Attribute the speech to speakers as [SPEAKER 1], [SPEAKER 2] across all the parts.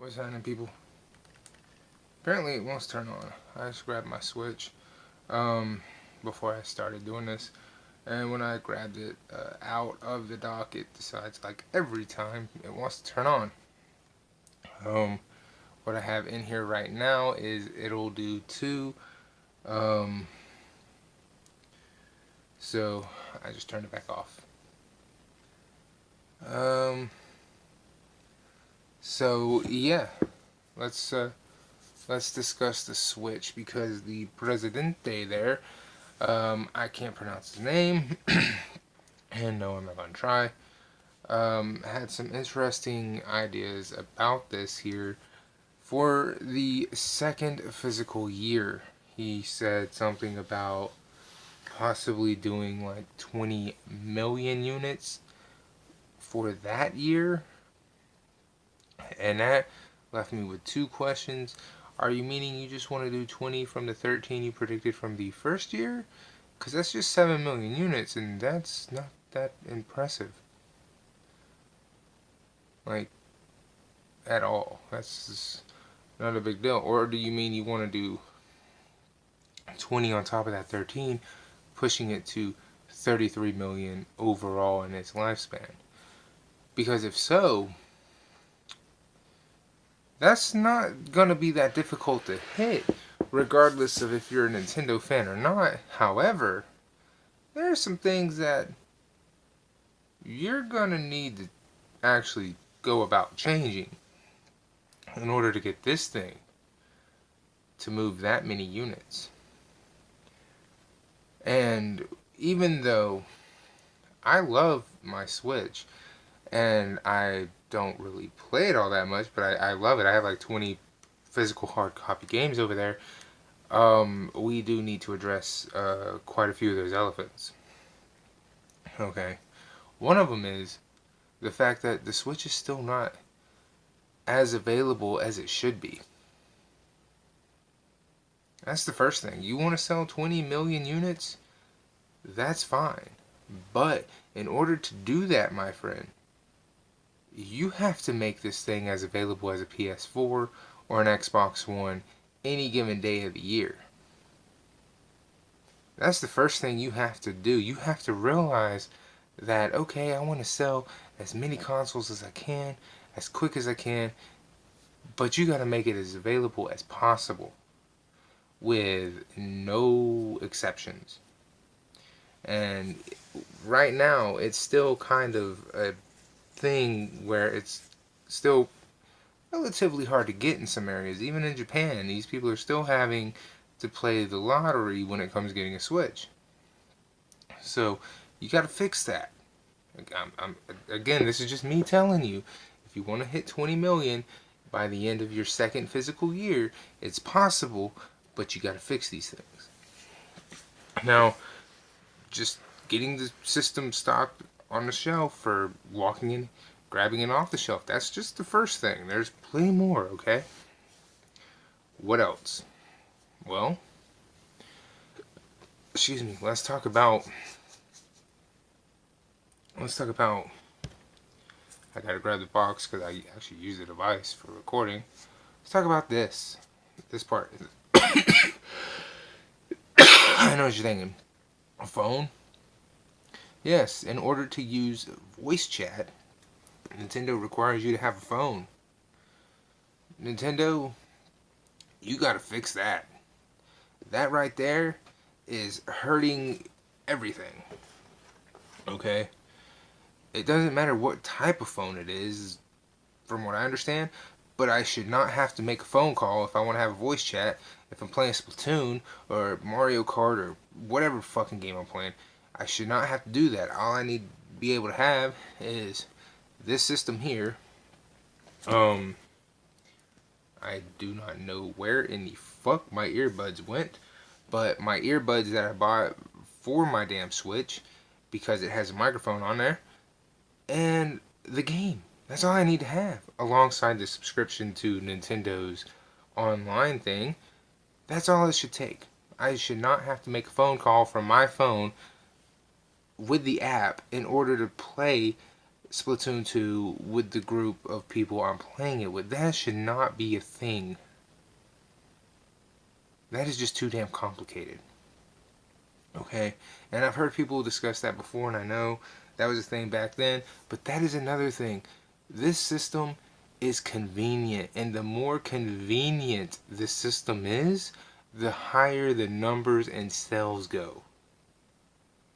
[SPEAKER 1] What's happening, people? Apparently it wants to turn on. I just grabbed my Switch before I started doing this, and when I grabbed it out of the dock, it decides, like every time, it wants to turn on. Um, what I have in here right now is it'll do two. Um, so I just turned it back off. Um, so yeah, let's uh, let's discuss the Switch because the Presidente there. I can't pronounce his name, and no, I'm not gonna try. Had some interesting ideas about this here. For the second physical year, he said something about possibly doing like 20 million units for that year, and that left me with two questions. Are you meaning you just want to do 20 from the 13 you predicted from the first year? Because that's just 7 million units, and that's not that impressive. Like, at all. That's just not a big deal. Or do you mean you want to do 20 on top of that 13, pushing it to 33 million overall in its lifespan? Because if so, that's not going to be that difficult to hit, regardless of if you're a Nintendo fan or not. However, there are some things that you're going to need to actually go about changing in order to get this thing to move that many units. And even though I love my Switch and I don't really play it all that much, but I love it. I have like 20 physical hard copy games over there. We do need to address quite a few of those elephants. Okay. One of them is the fact that the Switch is still not as available as it should be. That's the first thing. You want to sell 20 million units? That's fine. But in order to do that, my friend, you have to make this thing as available as a PS4 or an Xbox One any given day of the year. That's the first thing you have to do. You have to realize that, okay, I want to sell as many consoles as I can, as quick as I can, but you got to make it as available as possible with no exceptions. And right now, it's still kind of a thing where it's still relatively hard to get in some areas. Even in Japan, these people are still having to play the lottery when it comes to getting a Switch. So you got to fix that. Again, this is just me telling you. If you want to hit 20 million by the end of your second physical year, it's possible, but you got to fix these things. Now, just getting the system stocked on the shelf for walking in, grabbing it off the shelf, that's just the first thing. There's plenty more, okay? What else? Well, excuse me, let's talk about I gotta grab the box because I actually use the device for recording. Let's talk about this part. I know what you're thinking. A phone? Yes, in order to use voice chat, Nintendo requires you to have a phone. Nintendo, you gotta fix that. That right there is hurting everything. Okay? It doesn't matter what type of phone it is, from what I understand, but I should not have to make a phone call if I want to have a voice chat. If I'm playing Splatoon or Mario Kart or whatever fucking game I'm playing, I should not have to do that. All I need to be able to have is this system here. Um, I do not know where in the fuck my earbuds went, but my earbuds that I bought for my damn Switch, because it has a microphone on there, and the game. That's all I need to have. Alongside the subscription to Nintendo's online thing, that's all it should take. I should not have to make a phone call from my phone with the app in order to play Splatoon 2 with the group of people I'm playing it with. That should not be a thing. That is just too damn complicated. Okay? And I've heard people discuss that before, and I know that was a thing back then, but that is another thing. This system is convenient, and the more convenient the system is, the higher the numbers and sales go.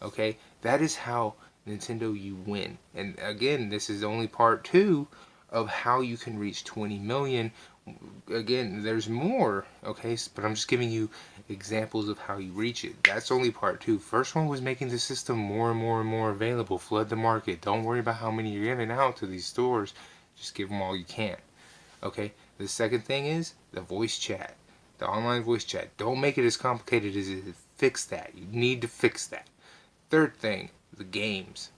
[SPEAKER 1] Okay? That is how Nintendo you win. And again, this is only part 2 of how you can reach 20 million. Again, there's more, okay? But I'm just giving you examples of how you reach it. That's only part 2. First one was making the system more and more and more available. Flood the market. Don't worry about how many you're giving out to these stores. Just give them all you can. Okay? The second thing is the voice chat. The online voice chat. Don't make it as complicated as it is. Fix that. You need to fix that. Third thing, the games.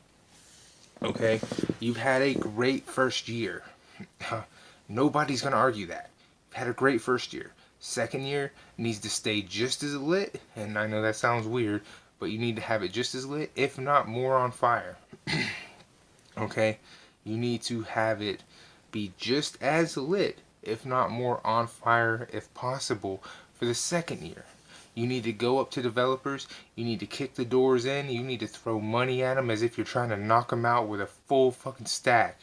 [SPEAKER 1] Okay? You've had a great first year. Nobody's going to argue that. You've had a great first year. Second year needs to stay just as lit, and I know that sounds weird, but you need to have it just as lit, if not more on fire. Okay? You need to have it be just as lit, if not more on fire, if possible, for the second year. You need to go up to developers. You need to kick the doors in. You need to throw money at them as if you're trying to knock them out with a full fucking stack.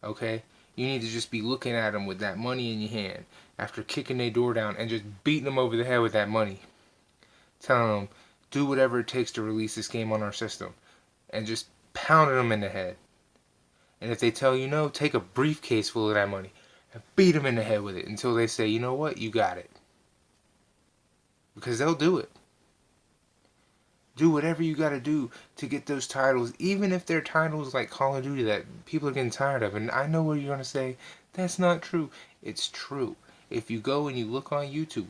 [SPEAKER 1] Okay? You need to just be looking at them with that money in your hand after kicking their door down and just beating them over the head with that money. Telling them, do whatever it takes to release this game on our system. And just pounding them in the head. And if they tell you no, take a briefcase full of that money and beat them in the head with it until they say, you know what, you got it. Because they'll do it. Do whatever you gotta do to get those titles, even if they're titles like Call of Duty that people are getting tired of. And I know what you're gonna say, that's not true. It's true. If you go and you look on YouTube,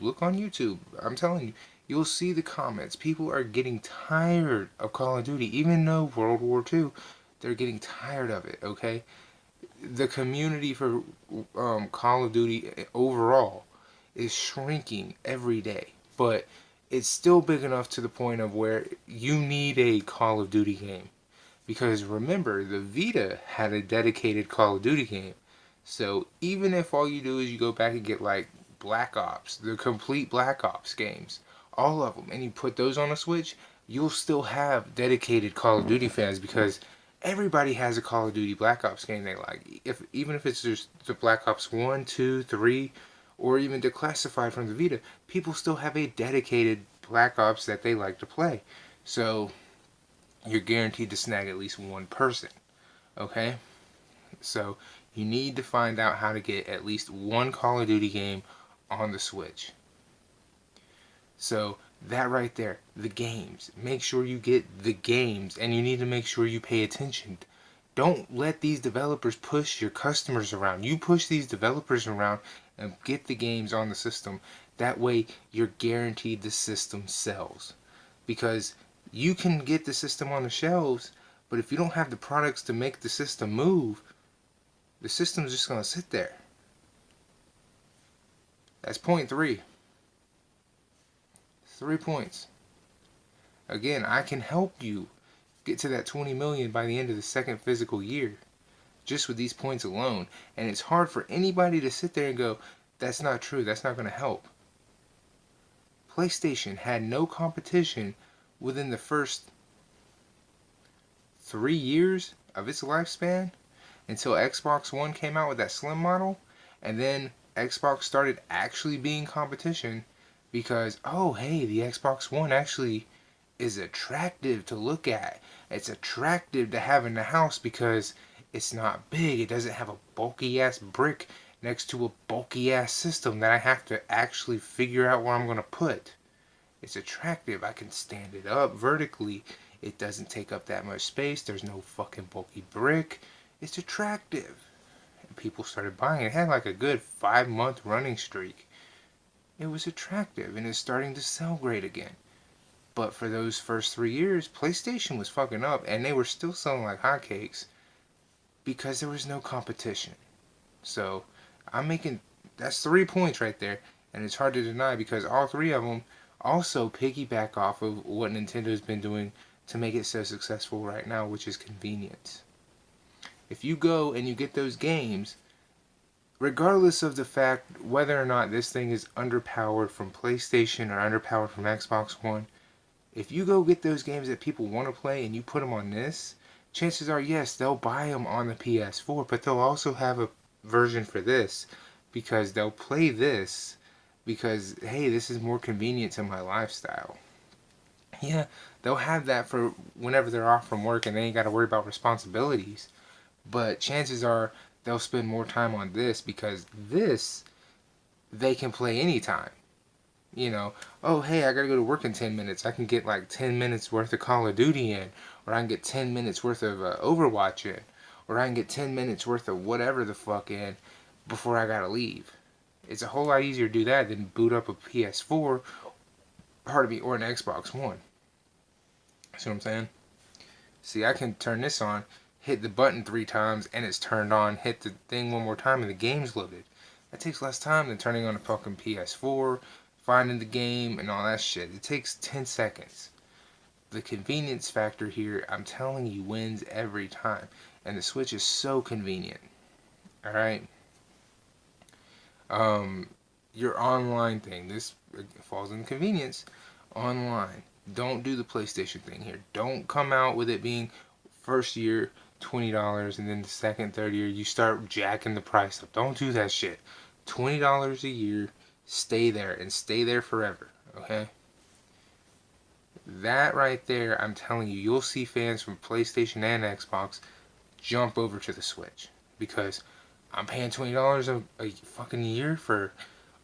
[SPEAKER 1] I'm telling you, you'll see the comments. People are getting tired of Call of Duty, even though World War II, they're getting tired of it, okay? The community for Call of Duty overall is shrinking every day. But it's still big enough to the point of where you need a Call of Duty game. Because remember, the Vita had a dedicated Call of Duty game. So even if all you do is you go back and get like Black Ops, the complete Black Ops games, all of them, and you put those on a Switch, you'll still have dedicated Call of Duty fans because everybody has a Call of Duty Black Ops game they like. Even if it's just the Black Ops 1, 2, 3, or even declassified from the Vita, people still have a dedicated Black Ops that they like to play. So you're guaranteed to snag at least one person. Okay? So you need to find out how to get at least one Call of Duty game on the Switch. So that right there, the games. Make sure you get the games, and you need to make sure you pay attention. Don't let these developers push your customers around. You push these developers around and get the games on the system. That way you're guaranteed the system sells. Because you can get the system on the shelves, but if you don't have the products to make the system move, the system's just going to sit there. That's point 3. 3 points. Again, I can help you get to that 20 million by the end of the second physical year just with these points alone. And it's hard for anybody to sit there and go, that's not true, that's not going to help. PlayStation had no competition within the first 3 years of its lifespan until Xbox One came out with that slim model, and then Xbox started actually being competition because, oh hey, the Xbox One actually is attractive to look at. It's attractive to have in the house because it's not big. It doesn't have a bulky ass brick next to a bulky ass system that I have to actually figure out where I'm going to put. It's attractive. I can stand it up vertically. It doesn't take up that much space. There's no fucking bulky brick. It's attractive. And people started buying it. It had like a good 5-month running streak. It was attractive and it's starting to sell great again. But for those first 3 years, PlayStation was fucking up and they were still selling like hotcakes because there was no competition. So that's 3 points right there, and it's hard to deny because all 3 of them also piggyback off of what Nintendo's been doing to make it so successful right now, which is convenience. If you go and you get those games, regardless of the fact whether or not this thing is underpowered from PlayStation or underpowered from Xbox One, if you go get those games that people want to play and you put them on this, chances are, yes, they'll buy them on the PS4, but they'll also have a version for this because they'll play this because, hey, this is more convenient to my lifestyle. Yeah, they'll have that for whenever they're off from work and they ain't got to worry about responsibilities. But chances are they'll spend more time on this because this they can play anytime. You know, oh, hey, I gotta go to work in 10 minutes. I can get like 10 minutes worth of Call of Duty in, or I can get 10 minutes worth of Overwatch in, or I can get 10 minutes worth of whatever the fuck in before I gotta leave. It's a whole lot easier to do that than boot up a PS4, pardon me, or an Xbox One. See what I'm saying? See, I can turn this on, hit the button 3 times, and it's turned on, hit the thing one more time, and the game's loaded. That takes less time than turning on a fucking PS4, finding the game, and all that shit. It takes 10 seconds. The convenience factor here, I'm telling you, wins every time. And the Switch is so convenient. Alright? Your online thing, this falls in convenience. Online. Don't do the PlayStation thing here. Don't come out with it being first year $20 and then the second, third year you start jacking the price up. Don't do that shit. $20 a year, stay there and stay there forever. Okay? That right there, I'm telling you, you'll see fans from PlayStation and Xbox jump over to the Switch because I'm paying $20 a fucking year for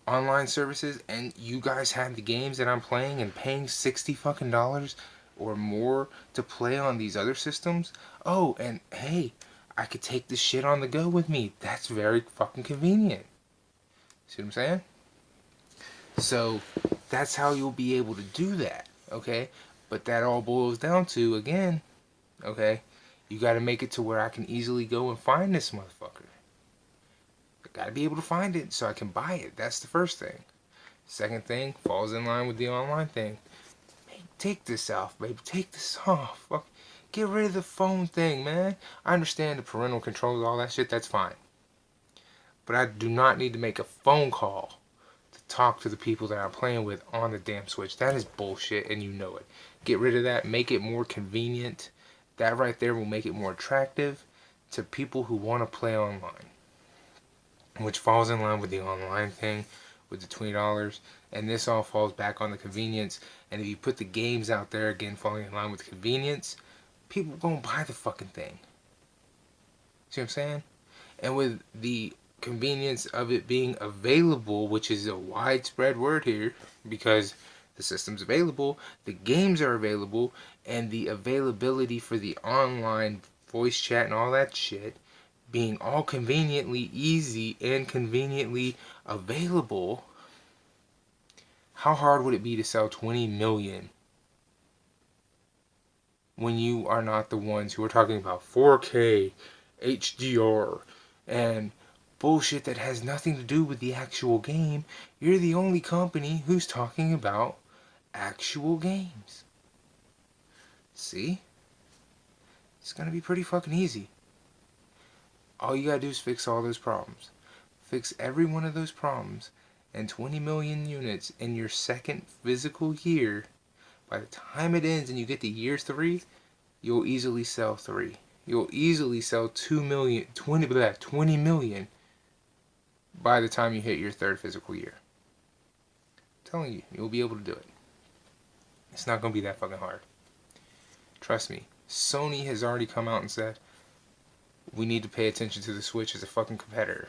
[SPEAKER 1] online services, and you guys have the games that I'm playing and paying 60 fucking dollars or more to play on these other systems. Oh, and hey, I could take this shit on the go with me. That's very fucking convenient. See what I'm saying? So that's how you'll be able to do that, okay? But that all boils down to, again, okay, you got to make it to where I can easily go and find this motherfucker. I got to be able to find it so I can buy it. That's the first thing. Second thing falls in line with the online thing. Hey, take this off, baby. Take this off. Fuck. Get rid of the phone thing, man. I understand the parental controls, all that shit. That's fine. But I do not need to make a phone call to talk to the people that I'm playing with on the damn Switch. That is bullshit, and you know it. Get rid of that. Make it more convenient. That right there will make it more attractive to people who want to play online, which falls in line with the online thing with the $20, and this all falls back on the convenience. And if you put the games out there, again falling in line with convenience, people gonna buy the fucking thing. See what I'm saying? And with the convenience of it being available, which is a widespread word here, because the system's available, the games are available, and the availability for the online voice chat and all that shit being all conveniently easy and conveniently available, how hard would it be to sell 20 million when you are not the ones who are talking about 4K, HDR, and bullshit that has nothing to do with the actual game? You're the only company who's talking about actual games. See? It's gonna be pretty fucking easy. All you gotta do is fix all those problems. Fix every one of those problems, and 20 million units in your second physical year, by the time it ends and you get to year 3, you'll easily sell 3. You'll easily sell 2 million, 20 million by the time you hit your third physical year. I'm telling you, you'll be able to do it. It's not gonna be that fucking hard. Trust me. Sony has already come out and said, we need to pay attention to the Switch as a fucking competitor.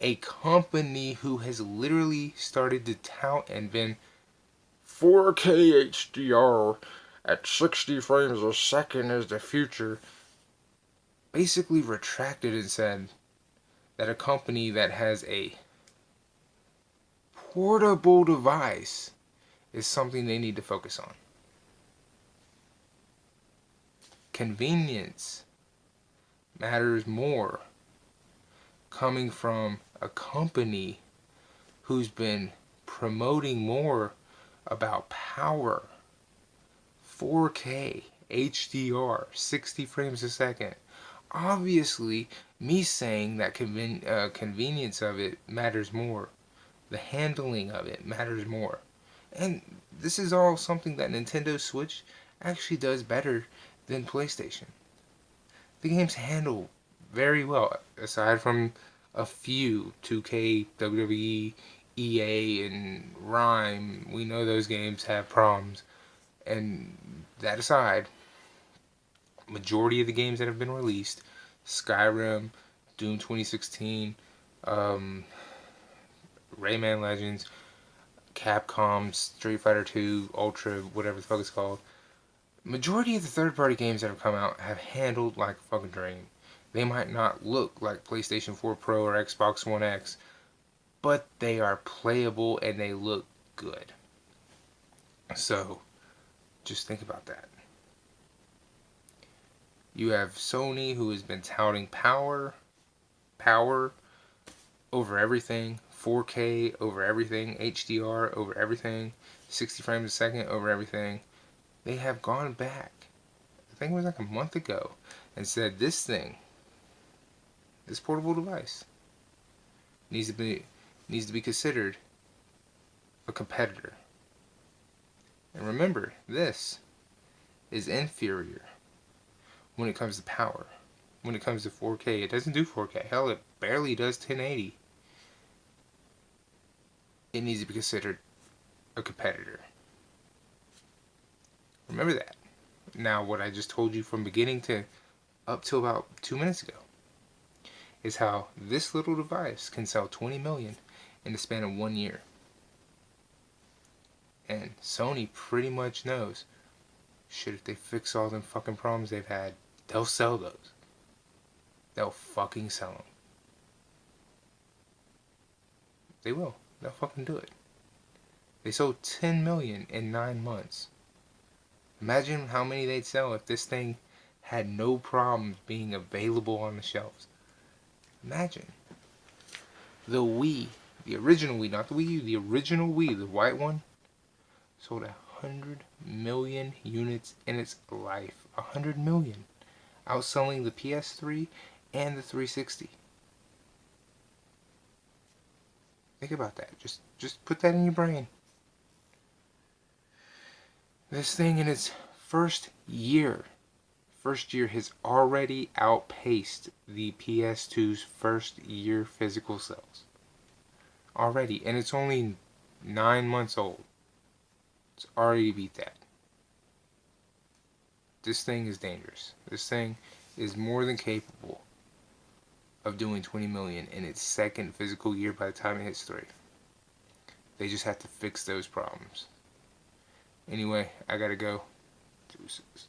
[SPEAKER 1] A company who has literally started to tout and been 4K HDR at 60 frames a second is the future, basically retracted and said that a company that has a portable device is something they need to focus on. Convenience matters more coming from a company who's been promoting more about power, 4K, HDR, 60 frames a second, Obviously, me saying that convenience of it matters more. The handling of it matters more. And this is all something that Nintendo Switch actually does better than PlayStation. The games handle very well, aside from a few 2K, WWE, EA, and Rhyme. We know those games have problems. And that aside, majority of the games that have been released, Skyrim, Doom 2016, um, Rayman Legends, Capcom, Street Fighter 2, Ultra, whatever the fuck it's called. Majority of the third-party games that have come out have handled like a fucking dream. They might not look like PlayStation 4 Pro or Xbox One X, but they are playable and they look good. So, just think about that. You have Sony, who has been touting power over everything, 4K over everything, HDR over everything, 60 frames a second over everything. They have gone back, I think it was like a month ago, and said this portable device, needs to be considered a competitor. And remember, this is inferior when it comes to power. When it comes to 4K, it doesn't do 4K. Hell, it barely does 1080. It needs to be considered a competitor. Remember that. Now, what I just told you from beginning to up to about 2 minutes ago is how this little device can sell 20 million in the span of 1 year. And Sony pretty much knows, shit, if they fix all them fucking problems they've had, they'll sell those. They'll fucking sell them. They will. They'll fucking do it. They sold 10 million in 9 months. Imagine how many they'd sell if this thing had no problems being available on the shelves. Imagine. The Wii, the original Wii, not the Wii U, the original Wii, the white one, sold 100 million units in its life. 100 million. Outselling the PS3 and the 360. Think about that. Just put that in your brain. This thing in its first year has already outpaced the PS2's first year physical sales. Already. And it's only 9 months old. It's already beat that. This thing is dangerous. This thing is more than capable of doing 20 million in its second physical year by the time it hits 3. They just have to fix those problems. Anyway, I gotta go. Deuces.